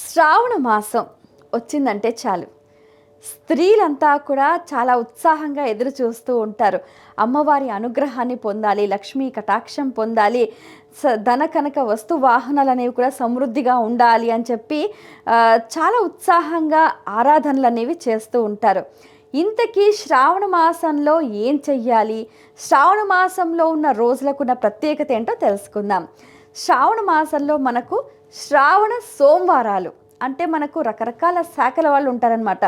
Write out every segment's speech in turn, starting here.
శ్రావణ మాసం వచ్చిందంటే చాలు స్త్రీలంతా కూడా చాలా ఉత్సాహంగా ఎదురు చూస్తూ ఉంటారు. అమ్మవారి అనుగ్రహాన్ని పొందాలి, లక్ష్మీ కటాక్షం పొందాలి, ధన కనక వస్తు వాహనాలు అనేవి కూడా సమృద్ధిగా ఉండాలి అని చెప్పి చాలా ఉత్సాహంగా ఆరాధనలు అనేవి చేస్తూ ఉంటారు. ఇంతకీ శ్రావణ మాసంలో ఏం చెయ్యాలి, శ్రావణ మాసంలో ఉన్న రోజులకున్న ప్రత్యేకత ఏంటో తెలుసుకుందాం. శ్రావణ మాసంలో మనకు శ్రావణ సోమవారాలు అంటే మనకు రకరకాల శాఖల వాళ్ళు ఉంటారనమాట.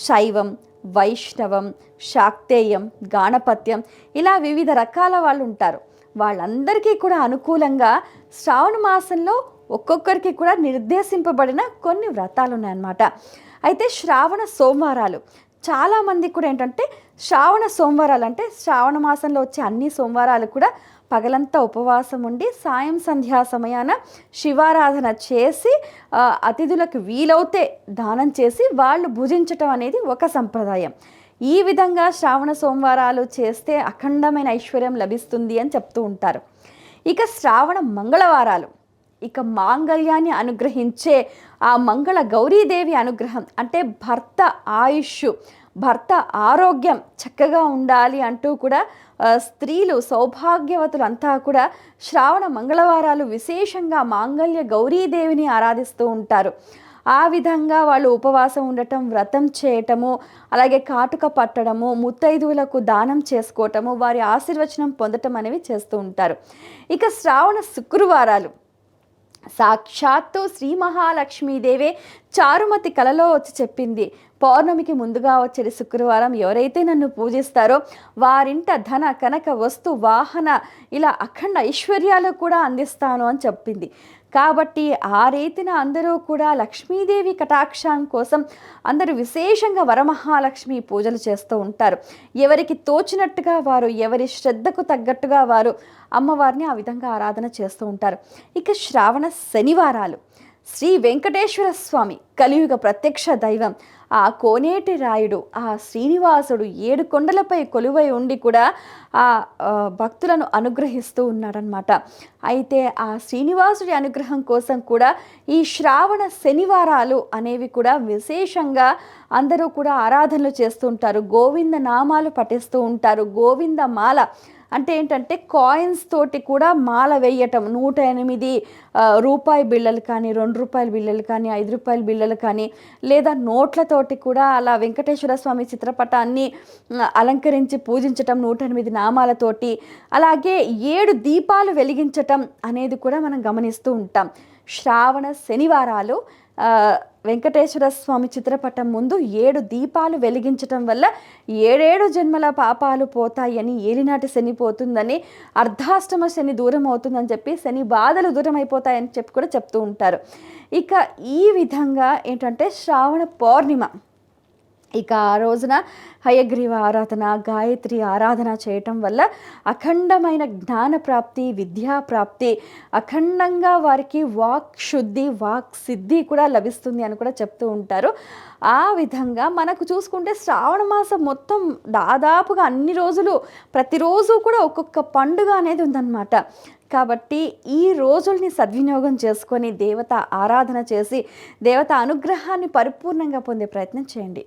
శైవం, వైష్ణవం, శాక్తేయం, గాణపత్యం, ఇలా వివిధ రకాల వాళ్ళు ఉంటారు. వాళ్ళందరికీ కూడా అనుకూలంగా శ్రావణ మాసంలో ఒక్కొక్కరికి కూడా నిర్దేశింపబడిన కొన్ని వ్రతాలు ఉన్నాయన్నమాట. అయితే శ్రావణ సోమవారాలు చాలామంది కూడా ఏంటంటే శ్రావణ సోమవారాలు అంటే శ్రావణ మాసంలో వచ్చే అన్ని సోమవారాలు కూడా పగలంతా ఉపవాసం ఉండి సాయం సంధ్యా సమయాన శివారాధన చేసి అతిథులకు వీలవుతే దానం చేసి వాళ్ళు భుజించటం అనేది ఒక సంప్రదాయం. ఈ విధంగా శ్రావణ సోమవారాలు చేస్తే అఖండమైన ఐశ్వర్యం లభిస్తుంది అని చెప్తూ ఉంటారు. ఇక శ్రావణ మంగళవారాలు, ఇక మాంగళ్యాన్ని అనుగ్రహించే ఆ మంగళ గౌరీదేవి అనుగ్రహం అంటే భర్త ఆయుష్, భర్త ఆరోగ్యం చక్కగా ఉండాలి అంటూ కూడా స్త్రీలు సౌభాగ్యవతులు అంతా కూడా శ్రావణ మంగళవారాలు విశేషంగా మాంగళ్య గౌరీదేవిని ఆరాధిస్తూ ఉంటారు. ఆ విధంగా వాళ్ళు ఉపవాసం ఉండటం, వ్రతం చేయటము, అలాగే కాటుక పట్టడము, ముత్తైదువులకు దానం చేసుకోవటము, వారి ఆశీర్వచనం పొందటం అనేవి చేస్తూ ఉంటారు. ఇక శ్రావణ శుక్రవారాలు సాక్షాత్తు శ్రీ మహాలక్ష్మీదేవే చారుమతి కలలో వచ్చి చెప్పింది, పౌర్ణమికి ముందుగా వచ్చే శుక్రవారం ఎవరైతే నన్ను పూజిస్తారో వారింట ధన కనక వస్తు వాహన ఇలా అఖండ ఐశ్వర్యాలు కూడా అందిస్తాను అని చెప్పింది. కాబట్టి ఆ రీతిన అందరూ కూడా లక్ష్మీదేవి కటాక్షం కోసం అందరూ విశేషంగా వరమహాలక్ష్మి పూజలు చేస్తూ ఉంటారు. ఎవరికి తోచినట్టుగా వారు, ఎవరి శ్రద్ధకు తగ్గట్టుగా వారు అమ్మవారిని ఆ విధంగా ఆరాధన చేస్తూ ఉంటారు. ఇక శ్రావణ శనివారాలు శ్రీ వెంకటేశ్వర స్వామి కలియుగ ప్రత్యక్ష దైవం, ఆ కోనేటి రాయుడు, ఆ శ్రీనివాసుడు 7 కొండలపై కొలువై ఉండి కూడా ఆ భక్తులను అనుగ్రహిస్తూ ఉన్నాడనమాట. అయితే ఆ శ్రీనివాసుడి అనుగ్రహం కోసం కూడా ఈ శ్రావణ శనివారాలు అనేవి కూడా విశేషంగా అందరూ కూడా ఆరాధనలు చేస్తూ ఉంటారు. గోవింద నామాలు పఠిస్తూ ఉంటారు. గోవింద మాల అంటే ఏంటంటే కాయిన్స్ తోటి కూడా మాల వేయటం, 108 రూపాయి బిళ్ళలు కానీ, 2 రూపాయల బిళ్ళలు కానీ, 5 రూపాయల బిళ్ళలు కానీ, లేదా నోట్లతోటి కూడా అలా వెంకటేశ్వర స్వామి చిత్రపటాన్ని అలంకరించి పూజించటం 108 నామాలతోటి, అలాగే 7 దీపాలు వెలిగించటం అనేది కూడా మనం గమనిస్తూ ఉంటాం. శ్రావణ శనివారాలు వెంకటేశ్వర స్వామి చిత్రపటం ముందు 7 దీపాలు వెలిగించటం వల్ల 7 జన్మల పాపాలు పోతాయని, ఏలినాటి శని పోతుందని, అర్ధాష్టమ శని దూరం అవుతుందని చెప్పి, శని బాధలు దూరం అయిపోతాయని చెప్పి కూడా చెప్తూ ఉంటారు. ఇక ఈ విధంగా ఏంటంటే శ్రావణ పౌర్ణిమ, ఇక ఆ రోజున హయగ్రీవ ఆరాధన, గాయత్రి ఆరాధన చేయటం వల్ల అఖండమైన జ్ఞాన ప్రాప్తి, విద్యా ప్రాప్తి, అఖండంగా వారికి వాక్ శుద్ధి, వాక్ సిద్ధి కూడా లభిస్తుంది అని కూడా చెప్తూ ఉంటారు. ఆ విధంగా మనకు చూసుకుంటే శ్రావణ మాసం మొత్తం దాదాపుగా అన్ని రోజులు ప్రతిరోజు కూడా ఒక్కొక్క పండుగ అనేది ఉందన్నమాట. కాబట్టి ఈ రోజుల్ని సద్వినియోగం చేసుకొని దేవత ఆరాధన చేసి దేవత అనుగ్రహాన్ని పరిపూర్ణంగా పొందే ప్రయత్నం చేయండి.